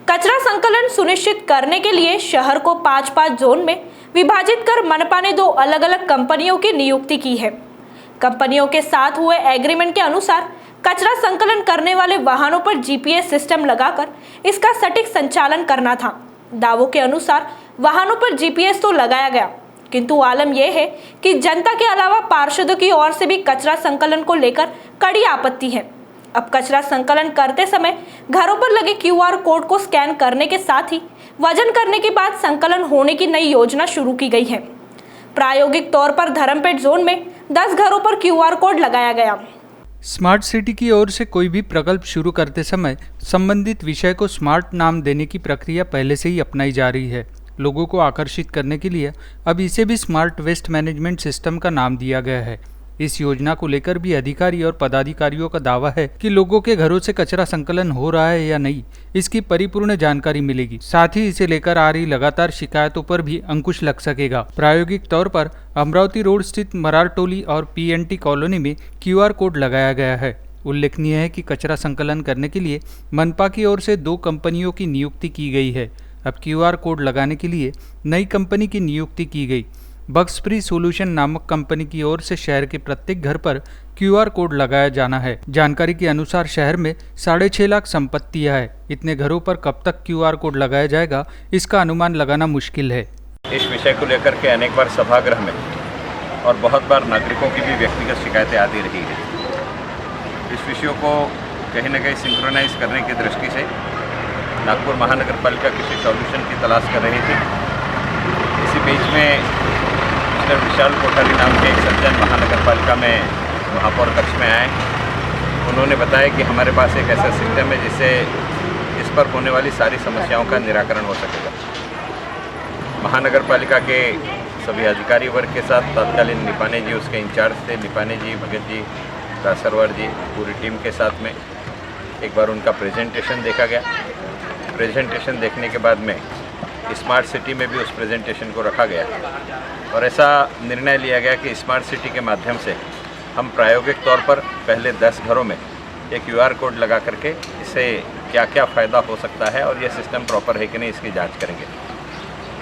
कचरा संकलन सुनिश्चित करने के लिए शहर को 5-5 जोन में विभाजित कर मनपा ने 2 अलग-अलग कंपनियों की नियुक्ति की है। कंपनियों के साथ हुए एग्रीमेंट के अनुसार कचरा संकलन करने वाले वाहनों पर जीपीएस सिस्टम लगाकर इसका सटीक संचालन करना था। दावों के अनुसार वाहनों पर जीपीएस तो लगाया गया, किंतु आलम यह है कि जनता के अलावा पार्षदों की ओर से भी कचरा संकलन को लेकर कड़ी आपत्ति है। अब कचरा संकलन करते समय घरों पर लगे क्यूआर कोड को स्कैन करने के साथ ही वजन करने के बाद संकलन होने की नई योजना शुरू की गई है। प्रायोगिक तौर पर धर्मपेट जोन में 10 घरों पर क्यूआर कोड लगाया गया। स्मार्ट सिटी की ओर से कोई भी प्रकल्प शुरू करते समय संबंधित विषय को स्मार्ट नाम देने की प्रक्रिया पहले से ही अपनाई जा रही है। लोगों को आकर्षित करने के लिए अब इसे भी स्मार्ट वेस्ट मैनेजमेंट सिस्टम का नाम दिया गया है। इस योजना को लेकर भी अधिकारी और पदाधिकारियों का दावा है कि लोगों के घरों से कचरा संकलन हो रहा है या नहीं, इसकी परिपूर्ण जानकारी मिलेगी। साथ ही इसे लेकर आ रही लगातार शिकायतों पर भी अंकुश लग सकेगा। प्रायोगिक तौर पर अमरावती रोड स्थित मरारटोली और पीएनटी कॉलोनी में क्यूआर कोड लगाया गया है। उल्लेखनीय है कि कचरा संकलन करने के लिए मनपा की ओर से 2 कंपनियों की नियुक्ति की गई है। अब क्यूआर कोड लगाने के लिए नई कंपनी की नियुक्ति की गई। बग्स फ्री सोल्यूशन नामक कंपनी की ओर से शहर के प्रत्येक घर पर क्यूआर कोड लगाया जाना है। जानकारी के अनुसार शहर में 6.5 लाख संपत्तियां हैं। इतने घरों पर कब तक क्यूआर कोड लगाया जाएगा, इसका अनुमान लगाना मुश्किल है। इस विषय को लेकर के अनेक बार सभागृह में और बहुत बार नागरिकों की भी व्यक्तिगत शिकायतें आती रही है। इस विषयों को कहीं न कहीं सिंक्रोनाइज करने की दृष्टि से नागपुर महानगर पालिका किसी सॉल्यूशन की तलाश कर रही थी। इसी बीच में विशाल कोठारी नाम के एक सज्जन महानगर पालिका में महापौर कक्ष में आए। उन्होंने बताया कि हमारे पास एक ऐसा सिस्टम है जिससे इस पर होने वाली सारी समस्याओं का निराकरण हो सकेगा। महानगर पालिका के सभी अधिकारी वर्ग के साथ तत्कालीन निपाने जी उसके इंचार्ज थे, निपाने जी, भगत जी, दासरवार जी, पूरी टीम के साथ में एक बार उनका प्रेजेंटेशन देखा गया। प्रेजेंटेशन देखने के बाद में स्मार्ट सिटी में भी उस प्रेजेंटेशन को रखा गया और ऐसा निर्णय लिया गया कि स्मार्ट सिटी के माध्यम से हम प्रायोगिक तौर पर पहले 10 घरों में एक क्यूआर कोड लगा करके इससे क्या क्या फ़ायदा हो सकता है और यह सिस्टम प्रॉपर है कि नहीं, इसकी जांच करेंगे।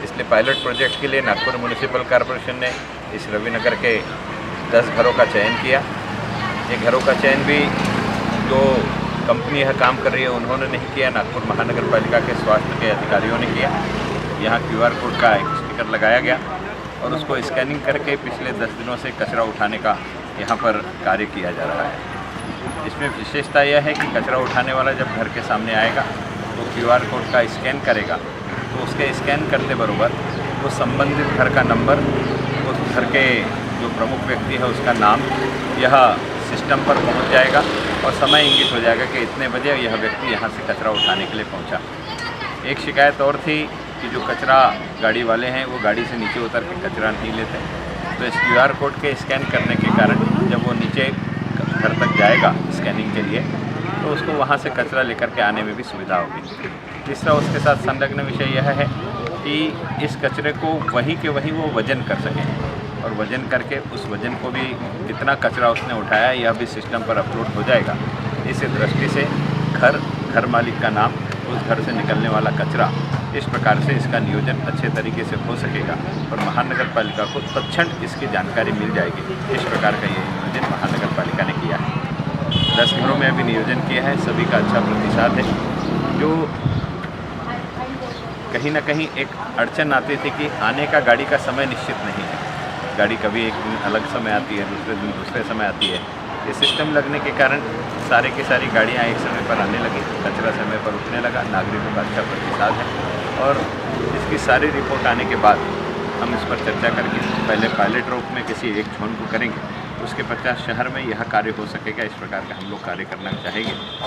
इसलिए पायलट प्रोजेक्ट के लिए नागपुर म्यूनिसिपल कॉरपोरेशन ने इस रविनगर के 10 घरों का चयन किया। ये घरों का चयन भी जो कंपनी यह काम कर रही है उन्होंने नहीं किया, नागपुर महानगर पालिका के स्वास्थ्य के अधिकारियों ने किया। यहाँ क्यूआर कोड का एक स्टिकर लगाया गया और उसको स्कैनिंग करके पिछले 10 दिनों से कचरा उठाने का यहाँ पर कार्य किया जा रहा है। इसमें विशेषता यह है कि कचरा उठाने वाला जब घर के सामने आएगा तो क्यूआर कोड का स्कैन करेगा, तो उसके स्कैन करते बरोबर वो संबंधित घर का नंबर, उस घर के जो प्रमुख व्यक्ति है उसका नाम यह सिस्टम पर पहुँच जाएगा और समय इंगित हो जाएगा कि इतने बजे यह व्यक्ति यहाँ से कचरा उठाने के लिए पहुँचा। एक शिकायत और थी कि जो कचरा गाड़ी वाले हैं वो गाड़ी से नीचे उतर के कचरा नहीं लेते, तो इस क्यूआर कोड के स्कैन करने के कारण जब वो नीचे घर तक जाएगा स्कैनिंग के लिए तो उसको वहाँ से कचरा लेकर के आने में भी सुविधा होगी। तीसरा उसके साथ संलग्न विषय यह है कि इस कचरे को वहीं के वहीं वो वजन कर सकें और वजन करके उस वजन को भी कितना कचरा उसने उठाया यह भी सिस्टम पर अपलोड हो जाएगा। इस दृष्टि से घर मालिक का नाम, उस घर से निकलने वाला कचरा, इस प्रकार से इसका नियोजन अच्छे तरीके से हो सकेगा और महानगर पालिका को तत्क्षण इसकी जानकारी मिल जाएगी। इस प्रकार का ये नियोजन महानगर पालिका ने किया है। 10 घरों में अभी नियोजन किया है, सभी का अच्छा प्रतिसाद है। जो कहीं ना कहीं एक अड़चन आती थी कि आने का गाड़ी का समय निश्चित नहीं है, गाड़ी कभी एक दिन अलग समय आती है, दूसरे दिन दूसरे समय आती है। ये सिस्टम लगने के कारण सारे की सारी गाड़ियाँ एक समय पर आने लगी, कचरा समय पर उठने लगा, नागरिकों का अच्छा प्रतिसाद है और इसकी सारी रिपोर्ट आने के बाद हम इस पर चर्चा करके पहले पायलट रूप में किसी एक जोन को करेंगे, उसके पश्चात शहर में यह कार्य हो सकेगा। इस प्रकार का हम लोग कार्य करना चाहेंगे।